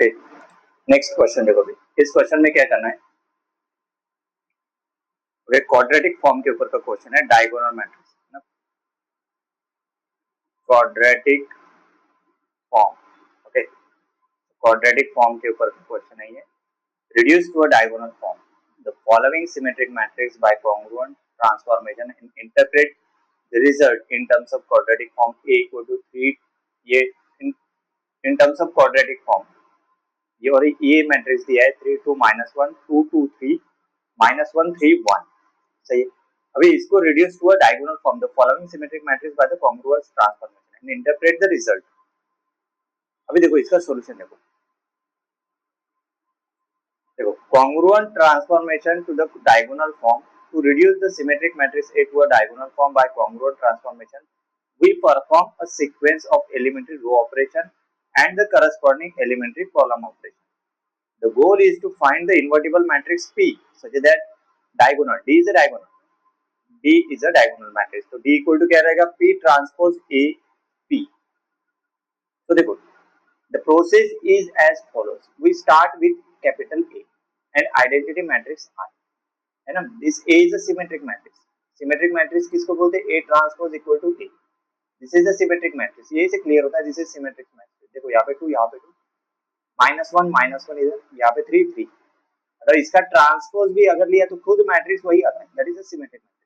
Okay, next question देखो भाई, इस क्वेश्चन में क्या करना है, क्वाड्रेटिक फॉर्म के ऊपर का क्वेश्चन है, डायगोनल मैट्रिक्स है ना, quadratic form. Okay, quadratic form के ऊपर का क्वेश्चन है ये, reduced to a diagonal form. The following symmetric matrix by congruent transformation and interpret the result in terms of quadratic form A equal to 3 ये in terms of quadratic form ये और ये matrix दिया है 3 2 -1 2 2 3 -1 3 1 सही है। अभी इसको reduce to a diagonal form, the following symmetric matrix by the congruent transformation and interpret the result। अभी देखो इसका सॉल्यूशन देखो, congruent transformation to the diagonal form, to reduce the symmetric matrix A to a diagonal form by congruent transformation we perform a sequence of elementary row operation and the corresponding elementary column operation. The goal is to find the invertible matrix P such that diagonal D is a diagonal, D is a diagonal matrix, तो D equal to क्या रहेगा, P transpose A P। तो देखो, the process is as follows, we start with capital A and identity matrix I है ना। This A is a symmetric matrix, symmetric matrix किसको बोलते हैं, A transpose equal to A, this is a symmetric matrix, ये से clear होता है, this is symmetric matrix. देखो यहाँ पे 2 यहाँ पे 2 -1 इधर, यहाँ पे 3 3, अगर इसका ट्रांसपोज भी अगर लिया तो खुद मैट्रिक्स वही आता है, that is a symmetric matrix.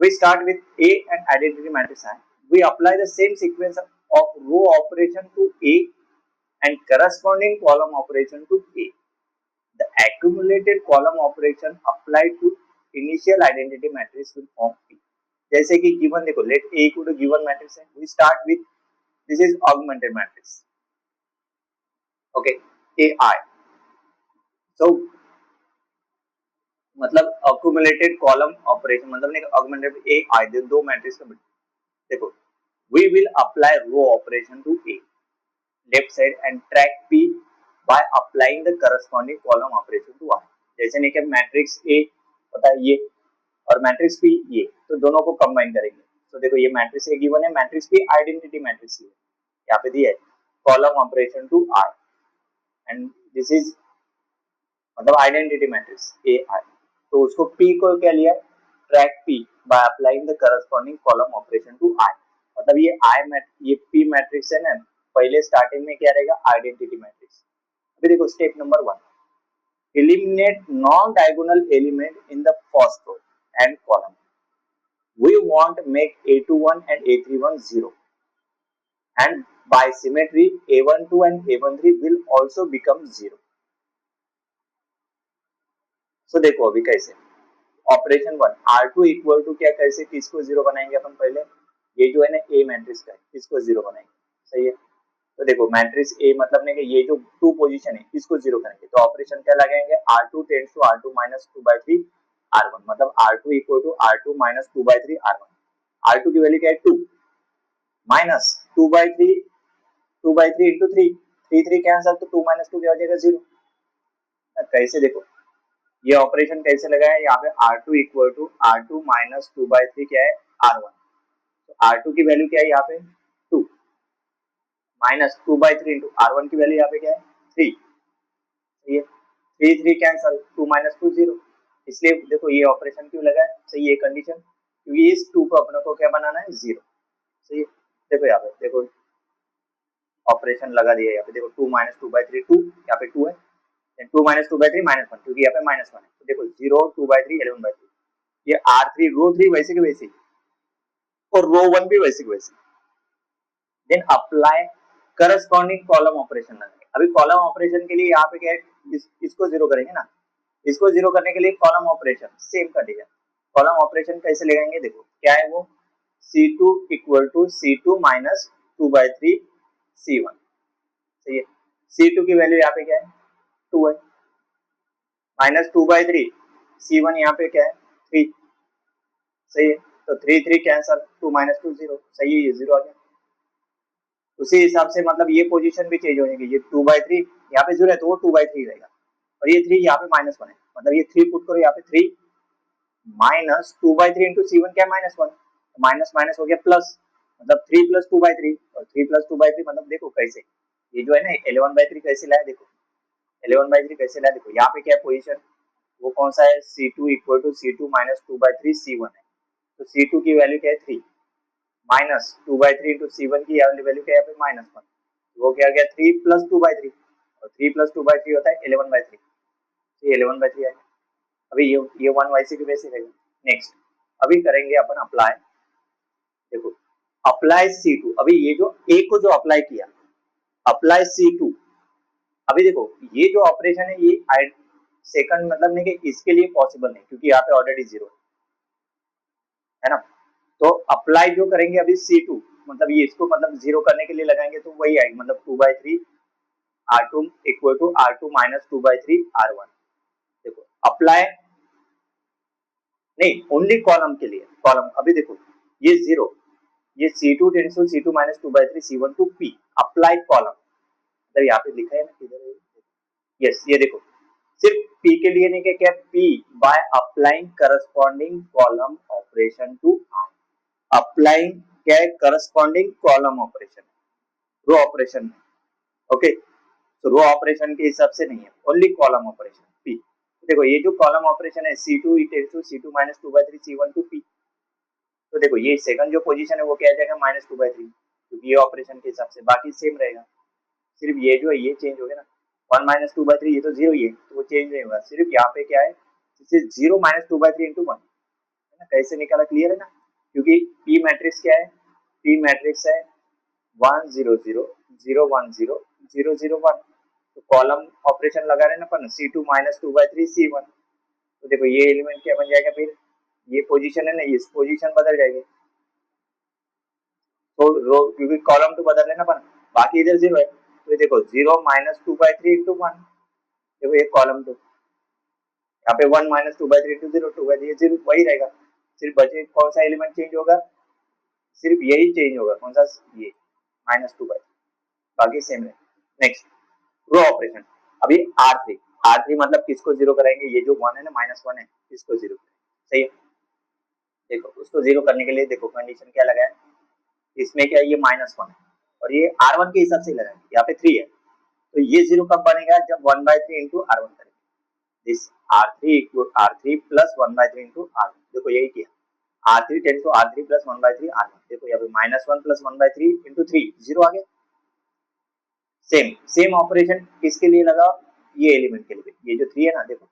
We start with A and identity matrix I, we apply the same sequence of row operation to A and corresponding column operation to A. The accumulated column operation applied to initial identity matrix will form P। जैसे कि given देखो, let A equal to given matrix है, we start with this is augmented matrix, okay, AI। So मतलब accumulated column operation मतलब नहीं, augmented AI दो matrix का देखो, we will apply row operation to A left side and track P by applying the corresponding column operation to I। जैसे नहीं कि matrix A पता है ये और मैट्रिक्स P ये, तो दोनों को कंबाइन करेंगे, तो देखो ये मैट्रिक्स A गिवन है, मैट्रिक्स P आइडेंटिटी मैट्रिक्स है, यहाँ पे दिया है column operation to I and this is मतलब आइडेंटिटी मैट्रिक्स AI, तो उसको P को क्या लिया, track P by applying the corresponding column operation to I, मतलब ये P मैट्रिक्स है ना, पहले स्टार्टिंग में क्या रहेगा, आइडेंटिटी मैट्रिक्स। अभी देखो step number 1, eliminate non-diagonal element in the first row and column, we want to make A21 and A31 0 and by symmetry A12 and A13 will also become 0। so देखो अभी कैसे operation 1 R2 equal to क्या, कैसे किसको 0 बनाएंगे अपन, पहले ये जो है ना A मैट्रिक्स का इसको 0 बनाएंगे, सही है। तो देखो मैट्रिक्स A मतलब नहीं कि ये जो 2 पोजीशन है इसको 0 करेंगे, तो ऑपरेशन क्या लगाएंगे, R2 tends to R2 minus 2/3 R1, मतलब R2 equal to R2 minus 2/3 R1, R2 की वैल्यू क्या है 2 माइनस 2/3 इंटू 3, 3 कैंसिल, तो 2 minus 2 क्या हो जाएगा 0। कैसे देखो ये ऑपरेशन कैसे लगाया, यहाँ पे R2 equal to R2 minus 2/3 क्या है R1, तो R2 की वैल्यू क्या है यहाँ पे 2 माइनस 2/3 इंटू R1 की वैल्यू यहाँ पे क्या है 3, ये 3 कैंसिल, 2 minus 2 0, इसलिए देखो ये ऑपरेशन क्यों लगा है, सही है कंडीशन, क्योंकि इस 2 को अपने को क्या बनाना है 0, सही है। देखो यहाँ पे देखो ऑपरेशन लगा दिया, यहाँ पे देखो 2 minus 2/3 2, यहाँ पे 2 है, 2 minus 2/3 -1, क्योंकि यहाँ पे -1 है, तो देखो 0 2/3 11/3, ये R3 रो 3 वैसे के वैसे और रो 1 भी वैसे के वैसे। Then apply corresponding column operation लगाएंगे। अभी कॉलम ऑपरेशन के लिए यहाँ पे क्या है, इसको 0 करेंगे ना, इसको 0 करने के लिए column operation same condition, column operation कैसे लगाएंगे, देखो क्या है वो C2 equal to C2 minus 2/3 C1, सही है। C2 की वैल्यू यहाँ पे क्या है 2 है, माइनस 2/3 C1 यहाँ पे क्या है 3, सही है, तो 3 कैंसिल, 2 minus 2 0, सही है, ये 0 आ गया। उसी हिसाब से मतलब ये पोजीशन भी चेंज हो जाएगी, ये 2/3 यहाँ पे 0 है तो वो 2/3 रहेगा, और ये 3 यहाँ पे -1 है, मतलब ये 3 पुट करो यहाँ पे 3 माइनस 2/3 इंटू C1 क्या है -1, माइनस माइनस हो गया प्लस, मतलब 3 + 2/3 और 3 + 2/3 मतलब देखो कैसे ये जो है ना 11/3 कैसे लाया देखो, 11/3 कैसे लाया देखो, यहाँ पे क्या पोजीशन वो कौन सा है, C2 equal to C2 minus 2/3 C1 है, तो C2 की वैल्यू क्या है 3 माइनस 2/3 इंटू C1 की वैल्यू क्या है यहाँ पे -1, वो क्या गया 3 प्लस 2/3 और 3 प्लस 2/3 होता है 11/3, ये 11/3 आएगा। अभी ये 1 वैसे की वैसे रहेगा। नेक्स्ट अभी करेंगे अपन अप्लाई, देखो अप्लाई C2, अभी ये जो A को जो अप्लाई किया अप्लाई C2, अभी देखो ये जो ऑपरेशन है ये सेकंड मतलब नहीं कि इसके लिए पॉसिबल नहीं क्योंकि यहाँ पे ऑलरेडी जीरो है ना, तो अप्लाई जो करेंगे अभी C2 मतलब ये इसको मतलब जीरो करने के लिए लगाएंगे तो वही आएगी मतलब 2/3 R2 equal to R2 minus 2/3 R1। देखो अप्लाई नहीं ओनली कॉलम के लिए, कॉलम अभी देखो ये जीरो, ये C2 tends to C2 minus 2/3 C1 to P apply column, मतलब यहाँ पे लिखा है ना किधर, यस ये देखो सिर्फ P के लिए नहीं कि क्या P by applying corresponding column operation to R, applying क्या है corresponding column operation, row operation, okay तो रो ऑपरेशन के हिसाब से नहीं है, ओनली कॉलम ऑपरेशन P। देखो ये जो कॉलम ऑपरेशन है C2 tends to C2 minus 2/3 C1 to P, तो देखो ये सेकंड जो पोजीशन है वो क्या आ जाएगा -2/3 क्योंकि ये ऑपरेशन के हिसाब से बाकी सेम रहेगा, सिर्फ ये जो है ये चेंज हो गया ना, 1 माइनस 2/3 ये तो जीरो ही है तो वो चेंज नहीं होगा, सिर्फ यहाँ पे क्या है जैसे 0 माइनस 2/3 इंटू 1 है ना, कैसे निकाला क्लियर है ना, क्योंकि P मैट्रिक्स क्या है, P मैट्रिक्स है 1 0 0 0 1 0 0 0 1, तो कॉलम ऑपरेशन लगा रहे ना अपन C2 माइनस 2/3 C1, तो देखो ये एलिमेंट क्या बन जाएगा फिर, ये पोजीशन है ना इस पोजीशन बदल जाएगी, तो रो क्योंकि कॉलम तो बदल है ना अपन, बाकी इधर जीरो है तो ये देखो 0 माइनस 2/3 इंटू 1, देखो ये कॉलम तो यहाँ पे 1 माइनस 2/3 इंटू 0 2/3 जीरो वही रहेगा, सिर्फ बचे कौन सा एलिमेंट चेंज होगा, सिर्फ यही चेंज होगा कौन सा, ये -2/3 बाकी सेम है। नेक्स्ट रो ऑपरेशन, अभी R3, R3 मतलब किसको जीरो कराएंगे, ये जो 1 है ना -1 है इसको जीरो करेंगे, सही है, देखो उसको जीरो करने के लिए देखो कंडीशन क्या लगा है, इसमें क्या है ये -1 है और ये R1 के हिसाब से लगा है, यहाँ पे 3 है तो ये जीरो कब बनेगा जब 1/3 इंटू R1 करेंगे, this R3 equal R3 plus 1/3 into R1, देखो यही किया R3 tends to R3 plus 1/3 R1, देखो यहाँ पे -1 प्लस 1/3 इंटू 3 जीरो आ गया, सेम सेम ऑपरेशन किसके लिए लगा, ये एलिमेंट के लिए, ये जो 3 है ना देखो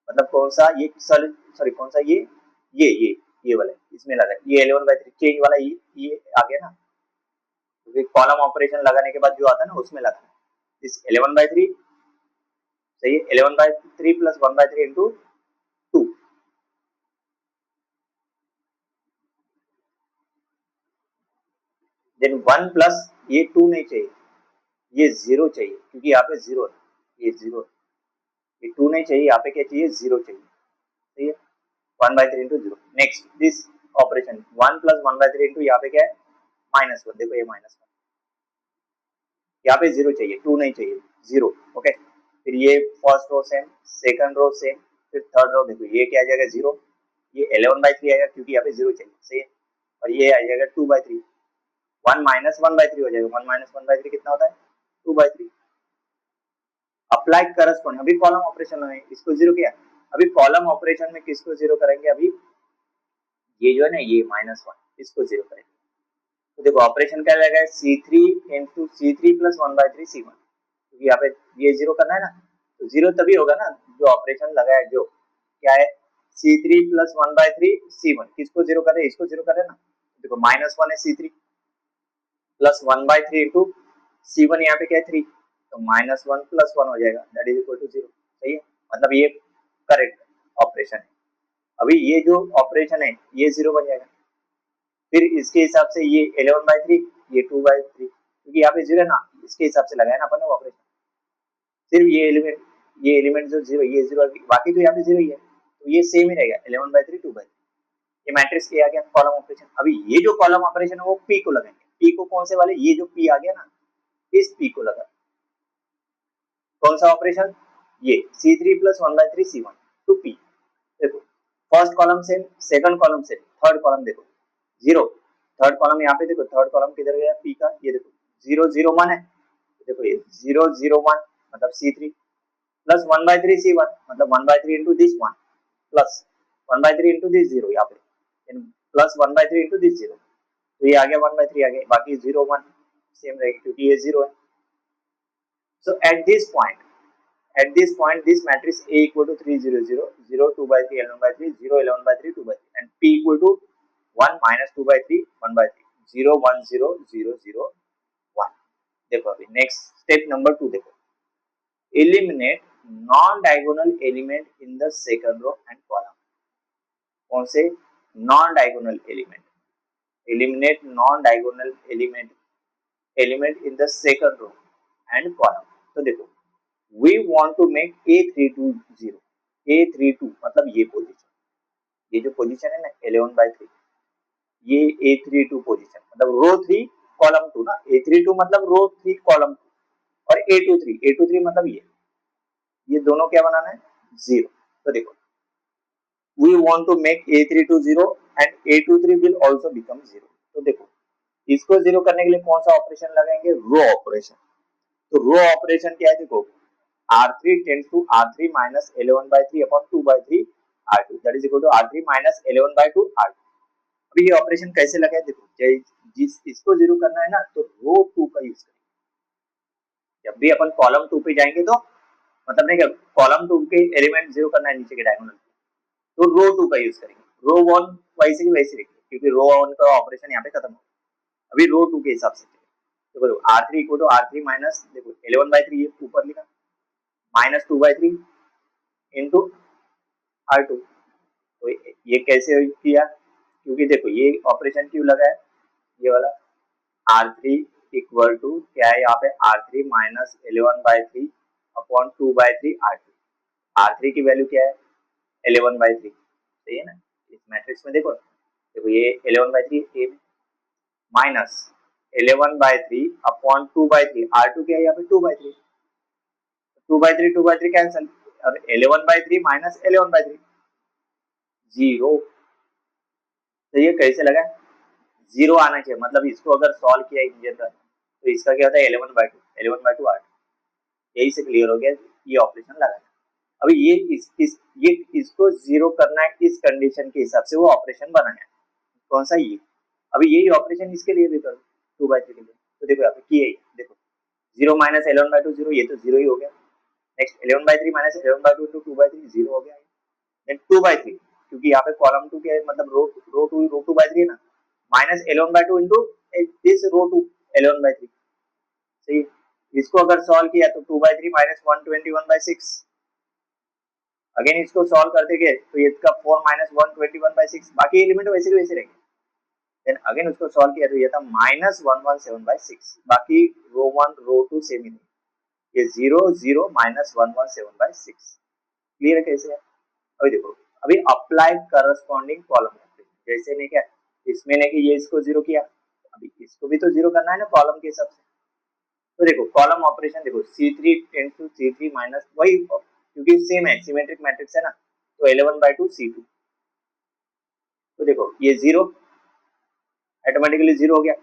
मतलब कौन सा ये सॉरी कौन सा ये वाला इसमें लगा है, ये 11/3 चेंज वाला ये आ गया ना, क्योंकि कॉलम ऑपरेशन लगाने के बाद जो आता है ना उसमें लगा है इस 11/3, सही है 11/3 प्लस 1/3 इंटू 2, देन 1 प्लस ये 2 नहीं चाहिए, ये जीरो चाहिए क्योंकि यहाँ पे जीरो है, ये जीरो है, ये 2 नहीं चाहिए, यहाँ पे क्या चाहिए जीरो चाहिए, सही है 1/3 into zero. Next this operation 1 plus 1/3 into यहाँ पे क्या है -1, देखो ये -1, यहाँ पे जीरो चाहिए 2 नहीं चाहिए, जीरो, ओके फिर ये first row same, second row same, फिर थर्ड रो देखो ये क्या आ जाएगा जीरो, ये 11/3 आएगा क्योंकि यहाँ पे जीरो चाहिए, सही है, और ये आ जाएगा 2/3, 1 माइनस 1/3 हो जाएगा, 1 माइनस 1/3 कितना होता है 2/3, अप्लाई करस्पॉन्ड, अभी कॉलम ऑपरेशन है इसको जीरो किया, अभी कॉलम ऑपरेशन में किसको जीरो करेंगे, अभी ये जो है ना ये -1 इसको जीरो करेंगे, तो देखो ऑपरेशन क्या रहेगा C3 into C3 plus 1/3 C1, क्योंकि यहाँ पे ये जीरो करना है ना, तो जीरो तभी होगा ना जो ऑपरेशन लगा है, जो क्या है C3 प्लस 1/3 C1, किसको जीरो करे इसको जीरो करे ना, देखो -1 है C3 प्लस 1/3 इंटू C1 यहाँ पे क्या है 3, तो -1 प्लस 1 हो जाएगा दैट इज इक्वल टू 0, सही है, मतलब ये करेक्ट ऑपरेशन है, अभी ये जो ऑपरेशन है ये जीरो बन जाएगा, फिर इसके हिसाब से ये 11/3 ये 2/3 क्योंकि यहाँ पे जीरो है ना इसके हिसाब से लगाया ना अपन ने ऑपरेशन, सिर्फ ये एलिमेंट जो जीरो ये जीरो बाकी तो यहाँ पे जीरो ही है, तो ये सेम ही रहेगा 11/3 2/3, ये मैट्रिक्स के आ गया कॉलम ऑपरेशन, अभी ये जो कॉलम ऑपरेशन है वो पी को लगाएंगे, पी को कौन से वाले ये जो पी आ गया ना इस पी को लगा, कौन सा ऑपरेशन ये C3 plus 1/3 C1 to P, देखो first column same second column same third column देखो जीरो, थर्ड कॉलम यहाँ पे देखो थर्ड कॉलम किधर गया पी का, ये देखो 0 0 1 है, देखो ये 0 0 1 मतलब C3 प्लस 1/3 C1 मतलब 1/3 into this one plus 1/3 into this zero यहाँ पे प्लस 1/3 इंटू दिस जीरो, तो ये आ गया 1/3 आ गया, बाकी 0 1 सेम रहेगा क्योंकि ये जीरो है. So at this point, this matrix A equal to 3 0 0 0 2 by 3 11 by 3 0 11 by 3 2 by 3 and P equal to 1 minus 2 by 3 1 by 3 0 1 0 0 0 1. देखो अभी नेक्स्ट स्टेप नंबर 2 देखो, eliminate non-diagonal element in the second row and column. कौन से non diagonal element, eliminate non-diagonal element in the second row and column. तो देखो we want to make A320, A32 मतलब ये position, ये जो position है ना 11/3, ये A32 पोजीशन मतलब रो 3 कॉलम 2 ना, A32 मतलब रो 3 कॉलम 2 और A23 मतलब ये दोनों क्या बनाना है जीरो. तो देखो we want to make A320 and A23 will also become zero. तो देखो इसको जीरो करने के लिए कौन सा ऑपरेशन लगाएंगे, रो ऑपरेशन. तो रो ऑपरेशन क्या है देखो, R3 tends to R3 minus 11/3 upon 2/3 R2 that is equal to R3 minus 11/2 R2. अभी ये ऑपरेशन कैसे लगाए देखो, जिस इसको जीरो करना है ना तो रो 2 का यूज करेंगे. जब भी अपन कॉलम 2 पे जाएंगे तो मतलब नहीं क्या, कॉलम 2 के एलिमेंट जीरो करना है नीचे के डायगोनल, तो रो 2 का यूज करेंगे. रो 1 वैसे की वैसे रहेगी क्योंकि रो 1 का ऑपरेशन यहाँ पे खत्म हो. अभी रो 2 के हिसाब से देखो R3 equal to R3 minus देखो 11/3 ये ऊपर लिखा माइनस 2/3 इंटू R2. तो ये कैसे किया, क्योंकि देखो ये ऑपरेशन क्यों लगा है, ये वाला R3 इक्वल टू क्या है यहाँ पे R3 minus 11/3 upon 2/3 R2. R3 की वैल्यू क्या है 11/3, सही है ना. इस मैट्रिक्स में देखो देखो ये 11/3 ए माइनस 11/3 अपॉन 2/3 R2 क्या है यहाँ पे 2/3, 2/3 कैंसिल और 11/3 माइनस 11/3 जीरो. तो ये कैसे लगा, जीरो आना चाहिए मतलब इसको अगर सॉल्व किया इन जनरल तो इसका क्या होता है 11/2 8. यही से क्लियर हो गया ये ऑपरेशन लगा. अभी ये ये इसको जीरो करना है इस कंडीशन के हिसाब से वो ऑपरेशन बनाया है. कौन सा ये, अभी यही ऑपरेशन इसके लिए भी करो 2/3 के लिए. तो देखो यहाँ पे किया देखो 0 माइनस 11/2 जीरो, ये तो जीरो ही हो गया. नेक्स्ट 11/3 माइनस 11/2 इंटू 2/3 जीरो हो गया. देन 2/3 क्योंकि यहाँ पे कॉलम 2 के मतलब रो 2/3 है ना, माइनस 11/2 इंटू दिस रो 2 11/3. सही, इसको अगर सॉल्व किया तो 2/3 माइनस 121/6. अगेन इसको सॉल्व करते गए तो ये इसका 4 माइनस 121/6, बाकी एलिमेंट वैसे के वैसे रहेंगे. देन अगेन उसको सॉल्व किया तो ये था माइनस 117/6, बाकी रो 1 रो 2 सेम ही नहीं. ये 0 0 माइनस 117/6. क्लियर है कैसे है. अभी देखो अभी अप्लाई करस्पॉन्डिंग कॉलम, जैसे नहीं क्या इसमें नहीं कि ये इसको जीरो किया, अभी इसको भी तो जीरो करना है ना कॉलम के हिसाब से. तो देखो कॉलम ऑपरेशन देखो C3 tends to C3 minus वही क्योंकि सेम है सिमेट्रिक मैट्रिक्स है ना, तो 11/2 C2. तो देखो ये जीरो ऑटोमेटिकली जीरो हो गया,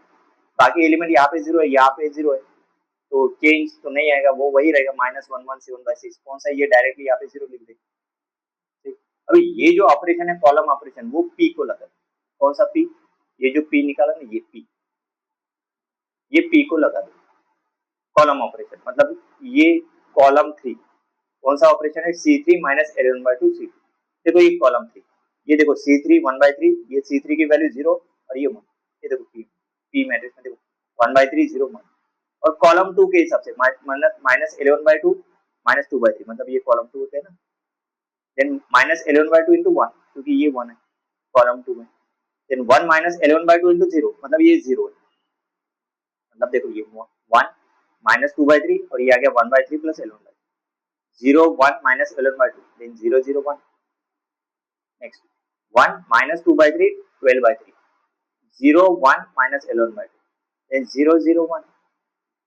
बाकी एलिमेंट यहाँ पे जीरो है यहाँ पे जीरो है तो चेंज तो नहीं आएगा, वो वही रहेगा माइनस 117/6. कौन सा ये डायरेक्टली यहाँ पे जीरो लिख देंगे. अभी ये जो ऑपरेशन है कॉलम ऑपरेशन वो पी को लगा, कौन सा पी, ये जो पी निकाला ना ये पी को लगा दो. कॉलम ऑपरेशन मतलब ये कॉलम 3 कौन सा ऑपरेशन है C3 माइनस 11/2 C2. देखो ये कॉलम 3, ये देखो C3 1/3, ये C3 की वैल्यू 0 और ये 1. ये देखो पी मैट्रिक्स में देखो 1/3 0 1. और कॉलम 2 के हिसाब से माइनस 11/2 माइनस 2/3 मतलब ये कॉलम 2 होते हैं ना. देन माइनस 11/2 इंटू 1 क्योंकि ये 1 है कॉलम 2 में. देन 1 माइनस 11/2 इंटू 0 मतलब ये 0 है, मतलब देखो ये 1 माइनस 2/3 और ये आ गया 1/3 plus 11/2. 0 1 minus 11/2 then 0 0 1. Next 1 minus 2/3 12/3 0 1 minus 11/2 then 0 0 1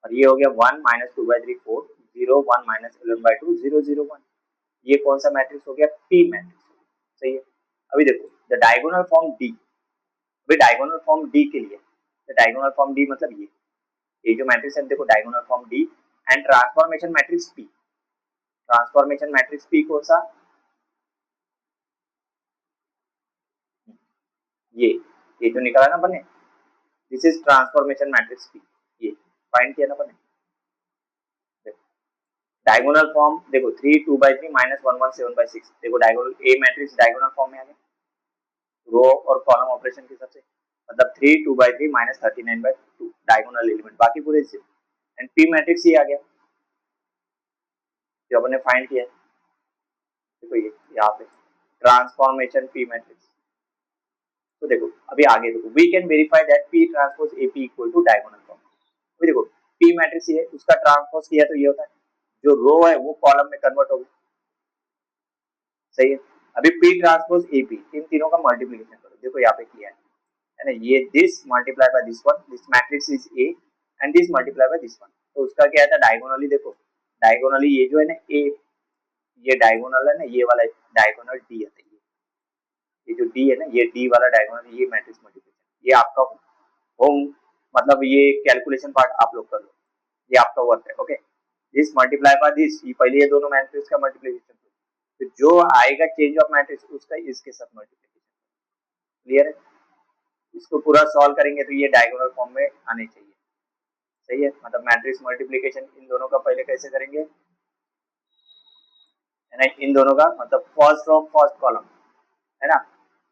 और ये हो गया 1 माइनस 2/3 4 0 1 माइनस 11/2 0 0 1. ये कौन सा मैट्रिक्स हो गया पी मैट्रिक्स. सही है. अभी देखो द डायगोनल फॉर्म डी, अभी डायगोनल फॉर्म डी के लिए द डायगोनल फॉर्म डी मतलब ये जो मैट्रिक्स है देखो diagonal form D and transformation matrix P, transformation matrix P कौन सा, ये जो निकाला ना बने, this is transformation matrix P, ये फाइंड किया ना बने। डायगोनल फॉर्म देखो 3 2 by 3 माइनस 1 1 7 by 6, देखो diagonal A matrix diagonal form में आ गया रो और कॉलम ऑपरेशन के हिसाब से, मतलब 3 2 by 3 minus 39 by 2 diagonal element, बाकी पूरे से एंड पी मैट्रिक्स ये आ गया जो अपन ने फाइंड किया है। देखो ये यहाँ पे ट्रांसफॉर्मेशन पी मैट्रिक्स, तो देखो अभी आगे देखो we can verify that P transpose A P equal to diagonal form. अभी देखो पी मैट्रिक्स ये है, उसका ट्रांसपोज किया तो ये होता है, जो रो है वो कॉलम में कन्वर्ट हो गया, सही है। अभी पी ट्रांसपोज ए पी, इन तीनों का मल्टीप्लीकेशन करो, देखो यहाँ पे किया है ना, ये this multiply by this one, this matrix is A and this multiply by this one, तो उसका क्या था डायगोनली, देखो डायगोनली ये जो है ना ए, ये डायगोनल है ना, ये वाला डायगोनल डी है, ये जो डी है ना, ये डी वाला डायगोनल, ये मैट्रिक्स मल्टीप्लिकेशन, ये आपका होम, मतलब ये कैलकुलेशन पार्ट आप लोग कर लो, ये आपका वर्क है। Okay, this multiply by this, ये पहले ये दोनों मैट्रिक्स का मल्टीप्लिकेशन, तो जो आएगा चेंज ऑफ मैट्रिक्स उसका इसके साथ मल्टीप्लिकेशन, क्लियर है। इसको पूरा सॉल्व करेंगे तो ये डायगोनल फॉर्म में आने चाहिए, सही है। मतलब मैट्रिक्स मल्टीप्लिकेशन इन दोनों का पहले कैसे करेंगे, है ना, इन दोनों का मतलब फर्स्ट रो फर्स्ट कॉलम, है ना,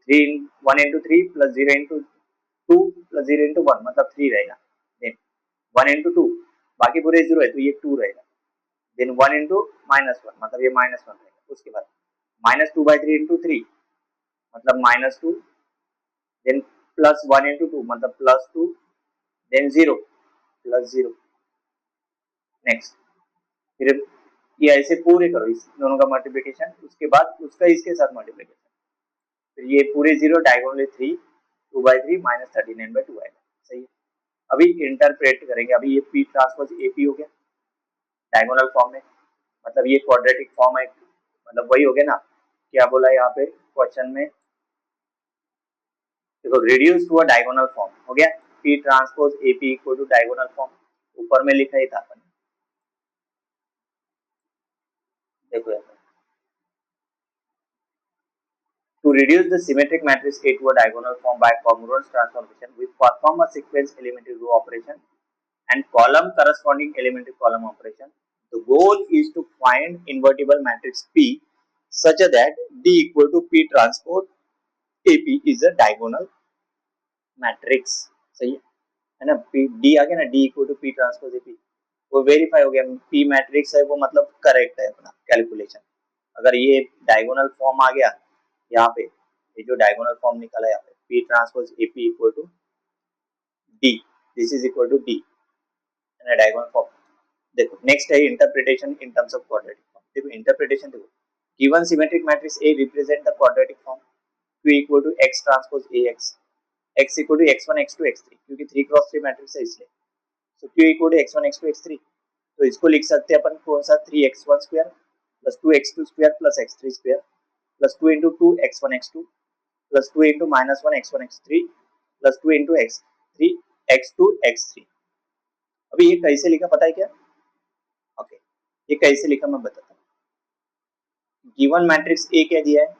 3 1 into 3 plus 0 into 2 plus 0 into 1 मतलब 3 रहेगा, देन 1 into 2 बाकी पूरे 0 है तो ये 2 रहेगा, देन 1 into -1 मतलब ये -1 रहेगा, उसके बाद -2/3 into 3 मतलब -2, देन +1 into 2 मतलब +2, देन 0 +0, नेक्स्ट फिर ये ऐसे पूरे करो इस दोनों का मल्टीप्लिकेशन, उसके बाद उसका इसके साथ मल्टीप्लिकेशन, फिर ये पूरे 0 डायगोनली 3 2/3 -39/2 आएगा, सही है। अभी इंटरप्रेट करेंगे, अभी ये पी ट्रांसपोज ए पी हो गया डायगोनल फॉर्म में, मतलब ये क्वाड्रेटिक फॉर्म है, मतलब वही हो गया ना, क्या बोला यहाँ पे क्वेश्चन में, देखो reduce to a diagonal form हो गया, P transpose A P equal to diagonal form, ऊपर में लिखा ही था अपन, देखो यहाँ to reduce the symmetric matrix A to a diagonal form by congruence transformation, we perform a sequence elementary row operation and column corresponding elementary column operation. The goal is to find invertible matrix P such that D equal to P transpose AP is a diagonal matrix, सही है ना, P D आ गया ना, D equal to P transpose AP, वो verify हो गया, P matrix है वो मतलब करेक्ट है अपना कैलकुलेशन। अगर ये डायगोनल फॉर्म आ गया यहाँ पे, ये जो डायगोनल फॉर्म निकला यहाँ पे P transpose AP equal to D, this is equal to D, है ना डायगोनल फॉर्म। देखो नेक्स्ट है interpretation in terms of quadratic form, देखो इंटरप्रिटेशन देखो, given symmetric matrix A represent the quadratic form Q equal to X transpose AX, X equal to X1 X2 X3, क्योंकि 3x3 matrix है इसलिए, तो Q equal to X1 X2 X3, तो इसको लिख सकते हैं अपन कौन सा, 3x1 square plus 2x2 square plus x3 square plus 2 into 2 x1 x2 plus 2 into -1 x1 x3 plus 2 into x3 x2 x3। अभी ये कैसे लिखा पता है क्या, ओके ये कैसे लिखा मैं बताता हूँ। गिवन मैट्रिक्स ए क्या दिया है,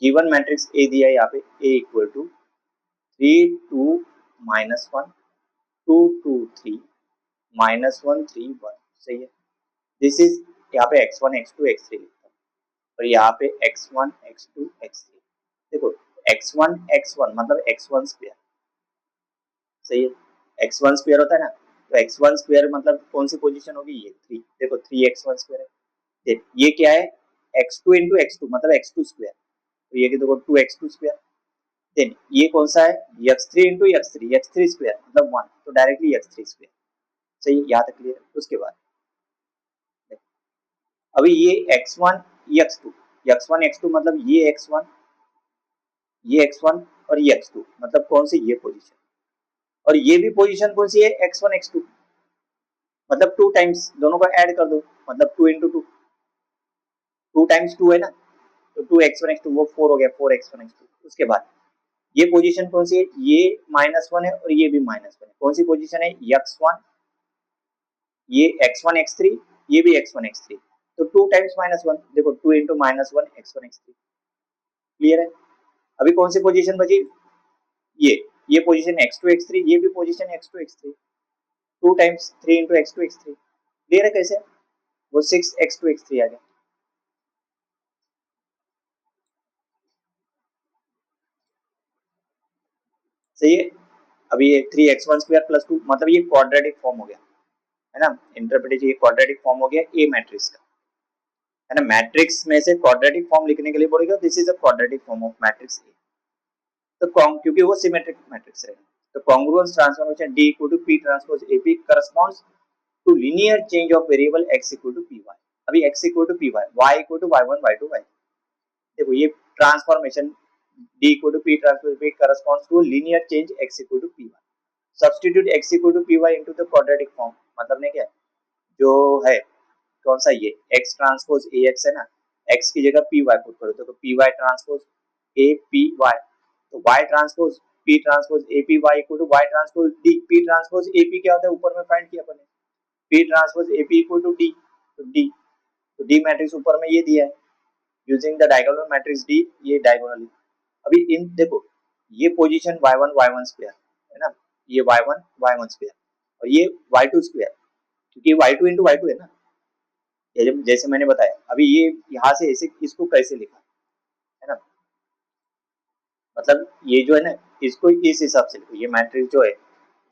गिवन मैट्रिक्स ए दिया है यहाँ पे ए इक्वल टू 3 2 -1 2 2 3 -1 3 1, सही है। दिस इज यहाँ पे x1 x2 x3 लिखता हूँ, और यहाँ पे x1 x2 x3, देखो x1 x1 मतलब x1 स्क्वायर, सही है, x1 स्क्वायर होता है ना, तो x1 स्क्वायर मतलब कौन सी पोजीशन होगी, ये 3, देखो 3x1 स्क्वायर है, ये क्या है x2 into x2 मतलब x2 स्क्वायर, तो ये देखो 2x2 स्क्वायर, देन ये कौन सा है x3 into x3 स्क्वायर मतलब 1, तो डायरेक्टली x3 स्क्वायर, सही, यहाँ तक क्लियर। उसके बाद अभी ये x1 x2, x1 x2 मतलब ये x1 और ये x2 मतलब कौन सी, ये पोजीशन, और ये भी पोजीशन कौन सी है x1 x2 मतलब 2 टाइम्स, दोनों को ऐड कर दो मतलब 2 into 2, 2 टाइम्स 2 है ना, तो 2x1 x2 वो 4 हो गया, 4x1 x2। उसके बाद ये पोजीशन कौन सी है, ये -1 है और ये भी -1 है, कौन सी पोजीशन है x1 ये x1 x3, ये भी x1 x3, तो 2 टाइम्स -1, देखो 2 इंटू -1 x1 x3। क्लियर है? अभी कौन सी पोजीशन बची? ये पोजीशन x2 x3, ये भी position x2 x3, 2 times 3 into x2 x3। Clear है कैसे? वो 6 x2 x3 आ गया। सही है? अभी ये 3x1² प्लस 2, मतलब ये क्वाड्रेटिक फॉर्म हो गया, है ना? इंटरप्रिटेशन ये क्वाड्रेटिक फॉर्म हो गया ए मैट्रिक्स का, है ना? मैट्रिक्स में से क्वाड्रेटिक फॉर्म लिखने के लिए बोलेगा this is a quadratic form of matrix A. तो क्योंकि वो सिमेट्रिक मैट्रिक्स है, तो congruence transformation D equal to P transpose AP corresponds to linear change of variable x equal to P y. अभी x equal to P y, y equal to y1 y2 y। देखो ये transformation D equal to P transpose AP corresponds to linear change x equal to P y. Substitute x equal to P y into the quadratic form, मतलब ने क्या है, जो है कौन सा ये x ट्रांसपोज ax है ना, x की जगह पी वाई पुट करो तो P y transpose A P y, तो y transpose p transpose A P y equal to y transpose d। p transpose A P क्या होता है, ऊपर में फाइंड किया अपन ने, p transpose A P equal to d, तो d मैट्रिक्स ऊपर में ये दिया है using the diagonal matrix d, ये डायगोनल। अभी इन देखो ये पोजीशन y1 y1 स्क्वायर है ना, ये y1 y1 स्क्वायर और ये y2 स्क्वायर, क्योंकि y2 इंटू y2 है ना, जैसे मैंने बताया। अभी ये यहाँ से ऐसे इसको कैसे लिखा, है ना, मतलब ये जो है ना, इसको इस हिसाब से लिखो। ये मैट्रिक्स जो है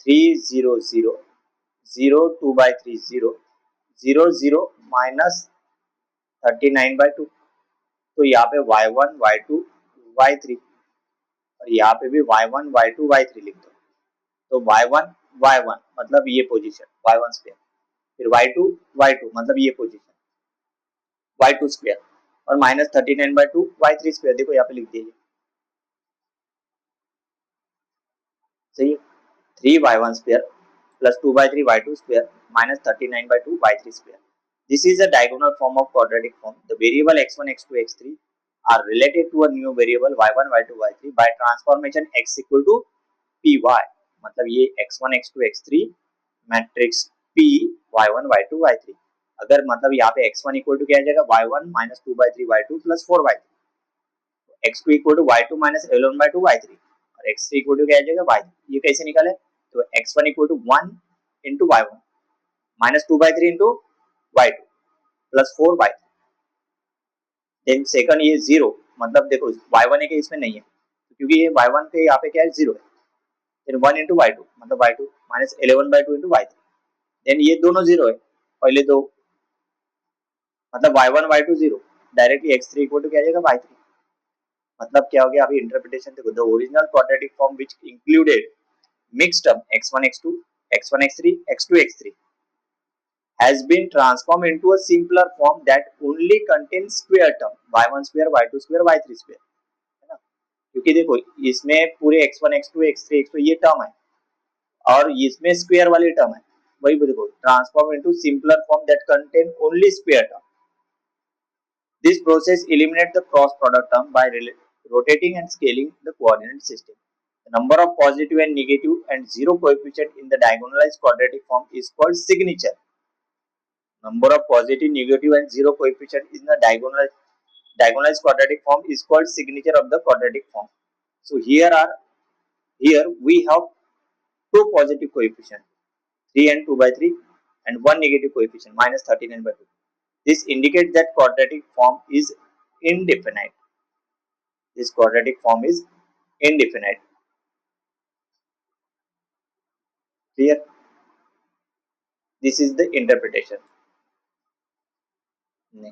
3 0 0 0 2/3 0 0 0 -39/2, तो यहाँ पे y1 y2 y3 और यहाँ पे भी y1 y2 y3 लिख दो। तो y1 y1 मतलब ये पोजीशन y1 स्क्वायर, फिर y2 y2 मतलब ये पोजीशन y2 स्क्वायर और -39/2 y3 स्क्वायर, देखो यहाँ पे लिख दिया। सही है? 3 y1 square plus 2/3 y2 square -39/2 y3 square. This is a diagonal form of quadratic form. The variable x1 x2 x3 are related to a new variable y1 y2 y3 by transformation x equal to py। मतलब ये x1 x2 x3 matrix p y1 y2 y3, अगर मतलब यहाँ पे x1 equal to क्या आ जाएगा, y1 -2/3 y2 plus 4 y3, x2 equal to y2 -11/2 y3 और x3 equal to क्या आ जाएगा y। ये कैसे निकाले, तो x1 equal to 1 into y1 -2/3 into y2 plus 4 y। Then second ये जीरो, मतलब देखो y1 है कि इसमें नहीं है, क्योंकि ये y1 के यहाँ पे क्या है, जीरो है। फिर 1 इंटू y2 मतलब y2 -11/2 इंटू y3, देन ये दोनों जीरो है, पहले दो, मतलब y1 y2 zero, directly x3 equal to क्या आ जाएगा y3। मतलब क्या हो गया, अभी इंटरप्रिटेशन देखो, the original quadratic form which included mixed term x1 x2 x1 x3 x2 x3 has been transformed into a simpler form that only contains square term y1 square y2 square y3 square, है ना? क्योंकि देखो इसमें पूरे x1 x2 x3 x2 ये term है और इसमें स्क्वायर वाली टर्म है, वही देखो transform into simpler form that contain only square term. This process eliminate the cross product term by rotating and scaling the coordinate system. The number of positive and negative and zero coefficient in the diagonalized quadratic form is called signature. Number of positive, negative and zero coefficient in the diagonalized quadratic form is called signature of the quadratic form. So here we have two positive coefficient 3 and 2/3 and one negative coefficient -39/2. This indicates that quadratic form is indefinite. This quadratic form is indefinite. Clear? This is the interpretation.